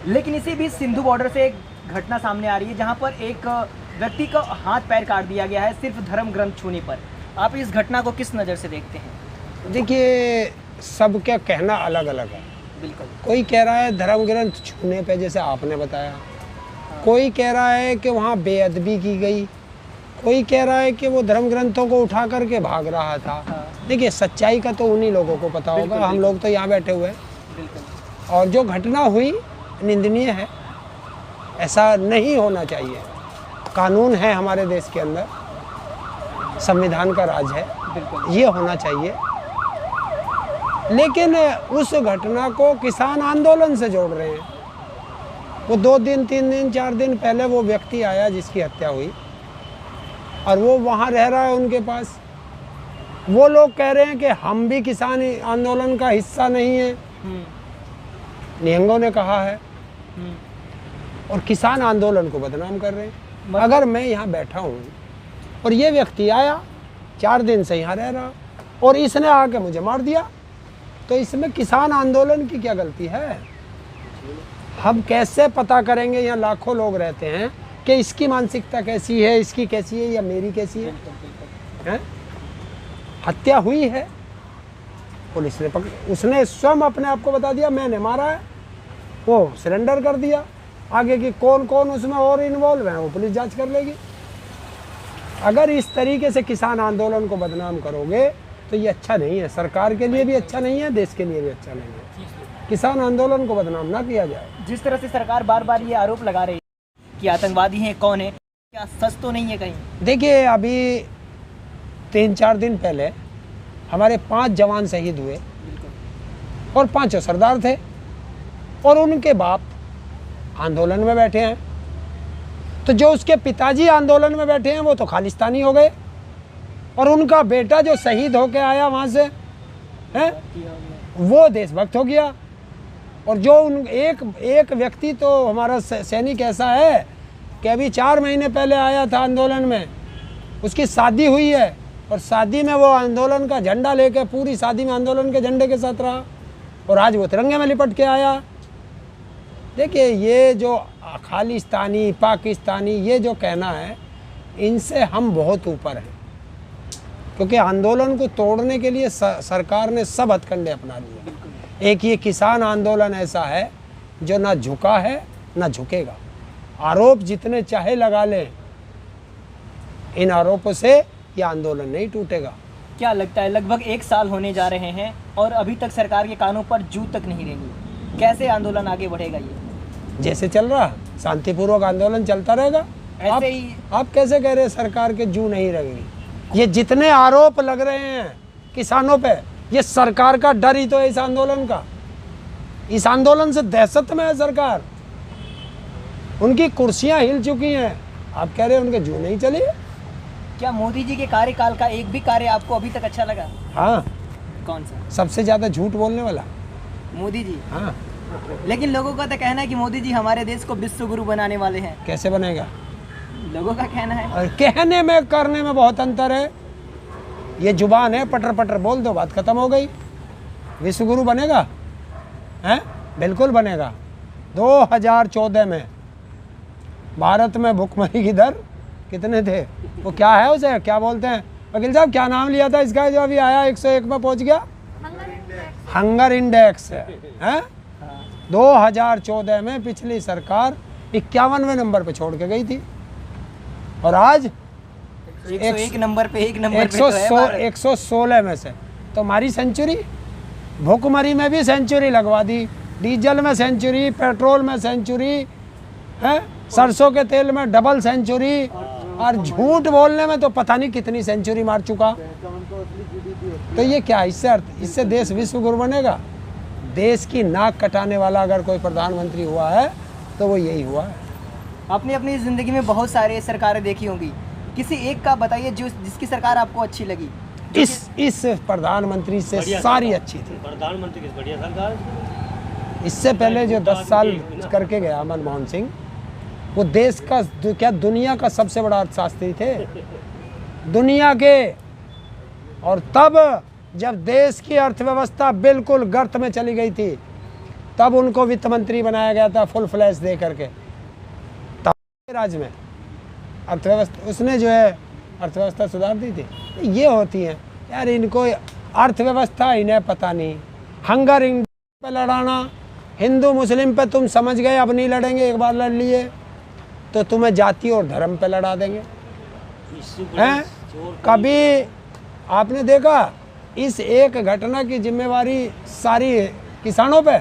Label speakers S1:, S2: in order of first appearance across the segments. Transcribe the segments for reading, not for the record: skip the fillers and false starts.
S1: लेकिन इसी बीच सिंधु बॉर्डर से एक घटना सामने आ रही है जहां पर एक व्यक्ति का हाथ पैर काट दिया गया है सिर्फ धर्म ग्रंथ छूने पर। आप इस घटना को किस नज़र से देखते हैं?
S2: देखिए, सबका कहना अलग अलग है।
S1: बिल्कुल।
S2: कोई कह रहा है धर्म ग्रंथ छूने पे, जैसे आपने बताया। कोई कह रहा है कि वहाँ बेअदबी की गई। कोई कह रहा है कि वो धर्म ग्रंथों को उठा करके भाग रहा था। देखिए, सच्चाई का तो उन्हीं लोगों को पता होगा, हम लोग तो यहाँ बैठे हुए हैं। और जो घटना हुई निंदनीय है, ऐसा नहीं होना चाहिए। कानून है हमारे देश के अंदर, संविधान का राज है, ये होना चाहिए। लेकिन उस घटना को किसान आंदोलन से जोड़ रहे हैं। वो 2 दिन 3 दिन 4 दिन पहले वो व्यक्ति आया जिसकी हत्या हुई, और वो वहाँ रह रहा है उनके पास। वो लोग कह रहे हैं कि हम भी किसान आंदोलन का हिस्सा नहीं है, निहंगों ने कहा है, और किसान आंदोलन को बदनाम कर रहे हैं। अगर मैं यहाँ बैठा हूँ और ये व्यक्ति आया 4 दिन से यहाँ रह रहा और इसने आके मुझे मार दिया, तो इसमें किसान आंदोलन की क्या गलती है? हम कैसे पता करेंगे? यहाँ लाखों लोग रहते हैं कि इसकी मानसिकता कैसी है, इसकी कैसी है, या मेरी कैसी है? हत्या हुई है, पुलिस ने उसने स्वयं अपने आप को बता दिया मैंने मारा है, वो सरेंडर कर दिया। आगे की कौन कौन उसमें और इन्वॉल्व है वो पुलिस जांच कर लेगी। अगर इस तरीके से किसान आंदोलन को बदनाम करोगे तो ये अच्छा नहीं है, सरकार के लिए भी अच्छा नहीं है, देश के लिए भी अच्छा नहीं है। किसान आंदोलन को बदनाम ना किया जाए।
S1: जिस तरह से सरकार बार बार ये आरोप लगा रही है कि आतंकवादी हैं, कौन है, क्या सच तो नहीं है कहीं?
S2: देखिए, अभी 3-4 दिन पहले हमारे 5 जवान शहीद हुए और 5 सरदार थे, और उनके बाप आंदोलन में बैठे हैं। तो जो उसके पिताजी आंदोलन में बैठे हैं वो तो खालिस्तानी हो गए, और उनका बेटा जो शहीद होके आया वहाँ से है वो देशभक्त हो गया। और जो एक व्यक्ति तो हमारा सैनिक ऐसा है कि अभी 4 महीने पहले आया था आंदोलन में, उसकी शादी हुई है, और शादी में वो आंदोलन का झंडा लेके पूरी शादी में आंदोलन के झंडे के साथ रहा, और आज वो तिरंगे में लिपट के आया। देखिए, ये जो खालिस्तानी पाकिस्तानी ये जो कहना है, इनसे हम बहुत ऊपर हैं, क्योंकि आंदोलन को तोड़ने के लिए सरकार ने सब हथकंडे अपना लिए। एक ये किसान आंदोलन ऐसा है जो ना झुका है ना झुकेगा। आरोप जितने चाहे लगा लें, इन आरोपों से ये आंदोलन नहीं टूटेगा।
S1: क्या लगता है, लगभग 1 साल होने जा रहे हैं और अभी तक सरकार के कानों पर जू तक नहीं रेंगी, कैसे आंदोलन आगे बढ़ेगा? ये
S2: जैसे चल रहा शांतिपूर्वक आंदोलन चलता रहेगा।
S1: ऐसे ही
S2: आप कैसे कह रहे हैं सरकार के जू नहीं रहेगी? ये जितने आरोप लग रहे हैं किसानों पे, ये सरकार का डर ही तो है इस आंदोलन का। इस आंदोलन से दहशत में है सरकार, उनकी कुर्सियां हिल चुकी हैं। आप कह रहे हैं उनके जू नहीं चली?
S1: क्या मोदी जी के कार्यकाल का एक भी कार्य आपको अभी तक अच्छा लगा?
S2: हाँ।
S1: कौन सा?
S2: सबसे ज्यादा झूठ बोलने वाला
S1: मोदी जी।
S2: हाँ।
S1: लेकिन लोगों का तो कहना है कि मोदी जी हमारे देश को विश्व गुरु बनाने वाले हैं।
S2: कैसे बनेगा?
S1: लोगों का कहना है।
S2: और कहने में करने में बहुत अंतर है। ये जुबान है, पटर पटर बोल दो, बात खत्म हो गई। विश्व गुरु बनेगा? हैं? बिल्कुल बनेगा। 2014 में भारत में भुखमरी की दर कितने थे? वो क्या है, उसे क्या बोलते हैं? वकील साहब क्या नाम लिया था इसका जो अभी आया 101 में पहुंच गया? हंगर इंडेक्स है। 2014 में पिछली सरकार 51वें नंबर पे छोड़ के गई थी, और आज
S1: 101 नंबर पे
S2: 116 में से तो हमारी सेंचुरी। भुखमरी में भी सेंचुरी लगवा दी, डीजल में सेंचुरी, पेट्रोल में सेंचुरी है, सरसों के तेल में डबल सेंचुरी, और झूठ बोलने में तो पता नहीं कितनी सेंचुरी मार चुका। तो ये क्या, इससे देश विश्व गुरु बनेगा? देश की नाक कटाने वाला अगर कोई प्रधानमंत्री हुआ है तो वो यही हुआ है।
S1: आपने अपनी ज़िंदगी में बहुत सारे सरकारें देखी होंगी, किसी एक का बताइए जो जिसकी सरकार आपको अच्छी लगी।
S2: इस प्रधानमंत्री से सारी अच्छी थी।
S3: प्रधानमंत्री की बढ़िया सरकार।
S2: इससे पहले जो 10 साल करके गया मनमोहन सिंह, वो देश का क्या दुनिया का सबसे बड़ा अर्थशास्त्री थे दुनिया के। और तब जब देश की अर्थव्यवस्था बिल्कुल गर्त में चली गई थी, तब उनको वित्त मंत्री बनाया गया था फुल फ्लैश दे करके। तब राज्य में अर्थव्यवस्था उसने जो है अर्थव्यवस्था सुधार दी थी। ये होती हैं यार, इनको अर्थव्यवस्था इन्हें पता नहीं। हंगर पे लड़ाना, हिंदू मुस्लिम पे तुम समझ गए अब नहीं लड़ेंगे, एक बार लड़ लिए तो तुम्हें जाति और धर्म पे लड़ा देंगे हैं। कभी आपने देखा इस एक घटना की जिम्मेवारी सारी किसानों पे,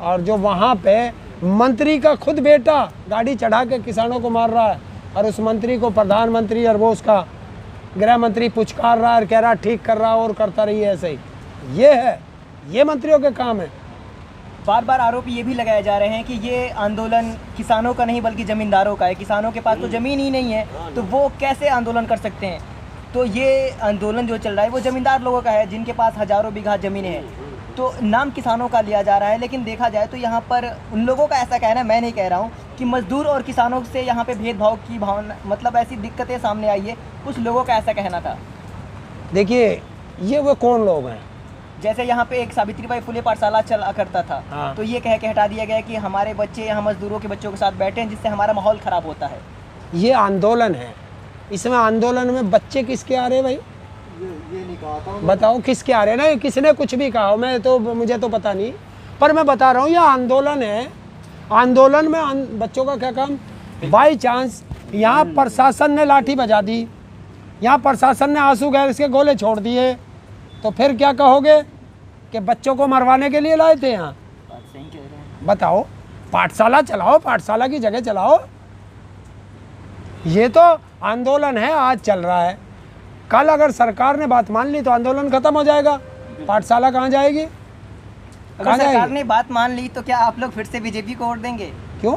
S2: और जो वहाँ पे मंत्री का खुद बेटा गाड़ी चढ़ा के किसानों को मार रहा है और उस मंत्री को प्रधानमंत्री और वो उसका गृह मंत्री पुचकार रहा है और कह रहा ठीक कर रहा और करता रहिए ऐसे ही। ये है, ये मंत्रियों के काम है।
S1: बार बार आरोप ये भी लगाए जा रहे हैं कि ये आंदोलन किसानों का नहीं बल्कि ज़मींदारों का है। किसानों के पास तो ज़मीन ही नहीं है तो वो कैसे आंदोलन कर सकते हैं। तो ये आंदोलन जो चल रहा है वो ज़मींदार लोगों का है जिनके पास हज़ारों बीघा ज़मीनें हैं। तो नाम किसानों का लिया जा रहा है, लेकिन देखा जाए तो यहाँ पर उन लोगों का ऐसा कहना है, मैं नहीं कह रहा हूँ, कि मजदूर और किसानों से यहाँ पे भेदभाव की भावना, मतलब ऐसी दिक्कतें सामने आई है। कुछ लोगों का ऐसा कहना था।
S2: देखिए ये वो कौन लोग हैं,
S1: जैसे यहाँ पे एक सावित्रीबाई फुले पाठशाला चला करता था।
S2: हाँ।
S1: तो ये कह के हटा दिया गया कि हमारे बच्चे यहाँ मजदूरों के बच्चों के साथ बैठे हैं जिससे हमारा माहौल ख़राब होता है।
S2: ये आंदोलन है, इसमें आंदोलन में बच्चे किसके आ रहे भाई?
S3: ये नहीं कहा था
S2: बताओ किसके आ रहे ना? किसने कुछ भी कहा हो, मैं तो मुझे तो पता नहीं, पर मैं बता रहा हूँ ये आंदोलन है। आंदोलन में बच्चों का क्या काम? बाई चांस यहाँ प्रशासन ने लाठी बजा दी, यहाँ प्रशासन ने आंसू गैस के गोले छोड़ दिए, तो फिर क्या कहोगे कि बच्चों को मरवाने के लिए लाए थे यहाँ?
S1: बात सही कह रहे हैं।
S2: बताओ, पाठशाला चलाओ, पाठशाला की जगह चलाओ। ये तो आंदोलन है, आज चल रहा है। कल अगर सरकार ने बात मान ली तो आंदोलन खत्म हो जाएगा। पाठशाला कहाँ जाएगी?
S1: अगर
S2: कहाँ
S1: सरकार
S2: जाएगी?
S1: ने बात मान ली तो क्या आप लोग फिर से बीजेपी को वोट देंगे?
S2: क्यों?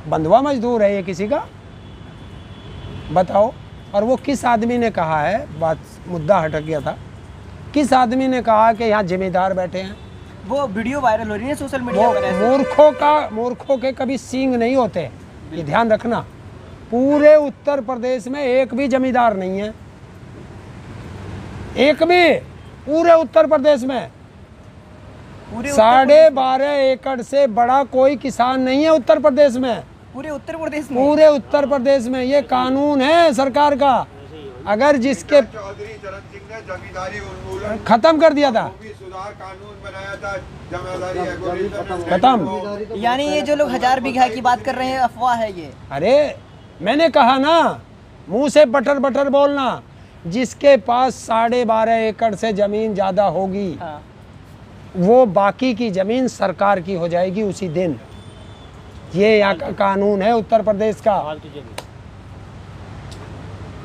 S2: बंधुआ मजदूर है ये किसी का? बताओ। और वो किस आदमी ने कहा है, बात मुद्दा हटक गया था, किस आदमी ने कहा कि यहाँ जिम्मेदार बैठे हैं?
S1: वो वीडियो वायरल हो रही है सोशल मीडिया
S2: वो
S1: पर ऐसे।
S2: मूर्खों के कभी सींग नहीं होते, ये ध्यान रखना। पूरे उत्तर प्रदेश में एक भी जमींदार नहीं है, एक भी, पूरे उत्तर प्रदेश में
S1: पूरे उत्तर प्रदेश
S2: 12.5 एकड़ से बड़ा कोई किसान नहीं है उत्तर प्रदेश में।
S1: पूरे उत्तर प्रदेश में
S2: पूरे उत्तर प्रदेश में ये कानून है सरकार का। अगर जिसके
S4: चौधरी चरण सिंह ने जमींदारी उन्मूलन
S2: खत्म कर दिया था,
S4: भी सुधार कानून बनाया था, जमींदारी एग्रीकल्चर
S2: खत्म।
S1: यानी ये जो लोग 1000 बीघा की बात कर रहे हैं अफवाह है ये।
S2: अरे मैंने कहा ना, मुंह से बटर बटर बोलना। जिसके पास 12.5 एकड़ से जमीन ज्यादा होगी
S1: हाँ।
S2: वो बाकी की जमीन सरकार की हो जाएगी उसी दिन। ये यहाँ का कानून है उत्तर प्रदेश का।
S3: फालतू जगह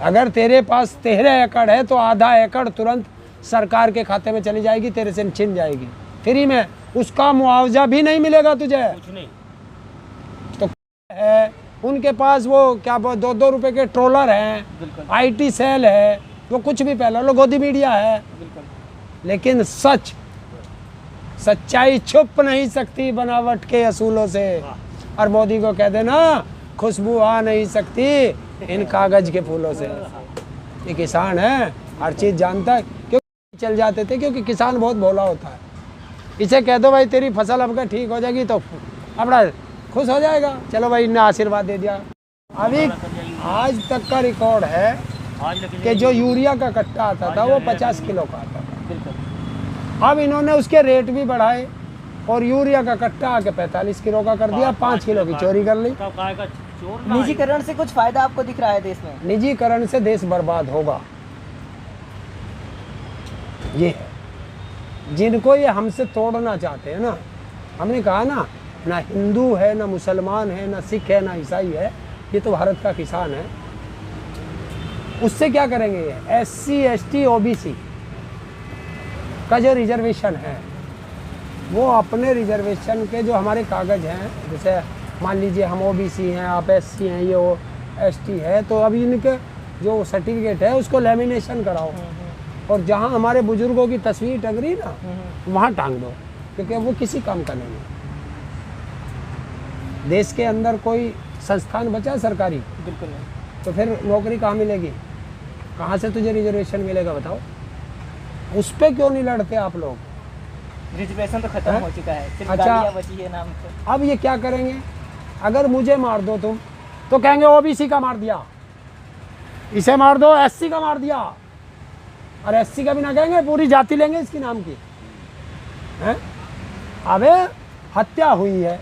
S2: अगर तेरे पास 13 एकड़ है तो आधा एकड़ तुरंत सरकार के खाते में चली जाएगी, तेरे से छिन जाएगी फ्री में। उसका मुआवजा भी नहीं मिलेगा तुझे।
S3: कुछ नहीं।
S2: तो है उनके पास वो क्या 2-2 रुपए के ट्रोलर हैं,
S1: बिल्कुल।
S2: IT सेल है, वो कुछ भी पहले लो, गोदी मीडिया है।
S1: बिल्कुल।
S2: लेकिन सच्चाई छुप नहीं सकती बनावट के असूलों से। और मोदी को कह देना खुशबू आ नहीं सकती इन कागज के फूलों से। ये किसान है, हर चीज़ जानता है। क्यों चल जाते थे? क्योंकि किसान बहुत भोला होता है। इसे कह दो भाई तेरी फसल अब ठीक हो जाएगी तो अपना खुश हो जाएगा। चलो भाई इन्हें आशीर्वाद दे दिया। अभी आज तक का रिकॉर्ड है
S3: आज लेकिन
S2: कि जो यूरिया का कट्टा आता था वो 50 किलो का आता था।
S1: बिल्कुल।
S2: अब इन्होंने उसके रेट भी बढ़ाए और यूरिया का कट्टा आके 45 किलो का कर दिया, 5 किलो की चोरी कर ली।
S3: तब काय का चोर ना
S1: निजीकरण से कुछ फायदा आपको दिख रहा है देश में?
S2: निजीकरण से देश बर्बाद होगा। ये है जिनको ये हमसे तोड़ना चाहते हैं ना। हमने कहा ना, ना हिंदू है, ना मुसलमान है, ना सिख है, ना ईसाई है, ये तो भारत का किसान है। उससे क्या करेंगे? ये SC ST OBC का जो रिजर्वेशन है वो अपने रिजर्वेशन के जो हमारे कागज हैं, जैसे मान लीजिए हम OBC हैं, आप SC हैं, ये ST है, तो अभी इनके जो सर्टिफिकेट है उसको लेमिनेशन कराओ और जहाँ हमारे बुजुर्गों की तस्वीर टंग रही ना वहाँ टांग दो, क्योंकि वो किसी काम का नहीं है। देश के अंदर कोई संस्थान बचा है सरकारी?
S1: बिल्कुल नहीं।
S2: तो फिर नौकरी कहाँ मिलेगी? कहाँ से तुझे रिजर्वेशन मिलेगा बताओ? उस पर क्यों नहीं लड़ते आप लोग?
S1: रिजर्वेशन तो खत्म
S2: हैं?
S1: हो चुका है, सिर्फ
S2: अच्छा।
S1: गालियाँ बची है नाम पे।
S2: अब ये क्या करेंगे, अगर मुझे मार दो तुम तो कहेंगे ओबीसी का मार दिया, इसे मार दो एससी का मार दिया, और एससी का भी ना कहेंगे, पूरी जाति लेंगे इसकी नाम की हैं। अबे हत्या हुई है,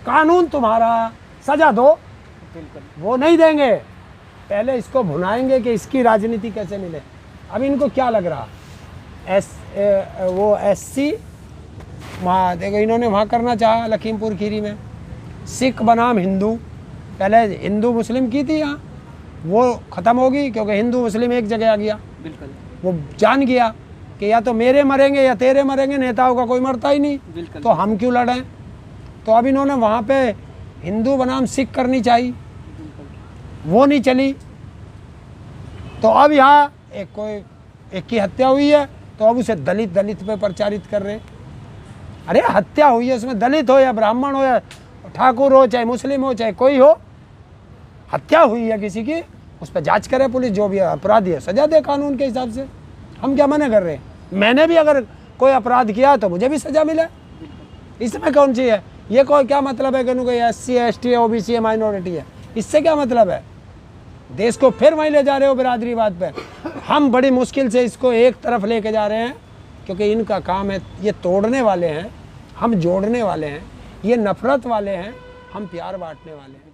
S2: कानून तुम्हारा, सजा दो,
S1: बिल्कुल
S2: वो नहीं देंगे, पहले इसको भुनाएंगे कि इसकी राजनीति कैसे मिले। अब इनको क्या लग रहा, वो एससी वहाँ देखो इन्होंने वहाँ करना चाहा लखीमपुर खीरी में, सिख बनाम हिंदू, पहले हिंदू मुस्लिम की थी यहाँ, वो ख़त्म होगी क्योंकि हिंदू मुस्लिम एक जगह आ गया।
S1: बिल्कुल
S2: वो जान गया कि या तो मेरे मरेंगे या तेरे मरेंगे, नेताओं का कोई मरता ही नहीं,
S1: बिल्कुल।
S2: तो हम क्यों लड़ें। तो अब इन्होंने वहाँ पे हिंदू बनाम सिख करनी चाहिए, वो नहीं चली। तो अब यहाँ एक की हत्या हुई है तो अब उसे दलित पे प्रचारित कर रहे हैं। अरे हत्या हुई है, उसमें दलित हो या ब्राह्मण हो या ठाकुर हो चाहे मुस्लिम हो चाहे कोई हो, हत्या हुई है किसी की, उस पर जांच करे पुलिस, जो भी अपराधी है सजा दे कानून के हिसाब से। हम क्या मना कर रहे हैं, मैंने भी अगर कोई अपराध किया तो मुझे भी सजा मिले, इसमें कौन सी है। ये कोई क्या मतलब है कि कोई SC है ST है OBC है माइनॉरिटी है, इससे क्या मतलब है। देश को फिर वहीं ले जा रहे हो बिरादरीवाद पे। हम बड़ी मुश्किल से इसको एक तरफ लेके जा रहे हैं क्योंकि इनका काम है, ये तोड़ने वाले हैं, हम जोड़ने वाले हैं, ये नफरत वाले हैं, हम प्यार बांटने वाले हैं।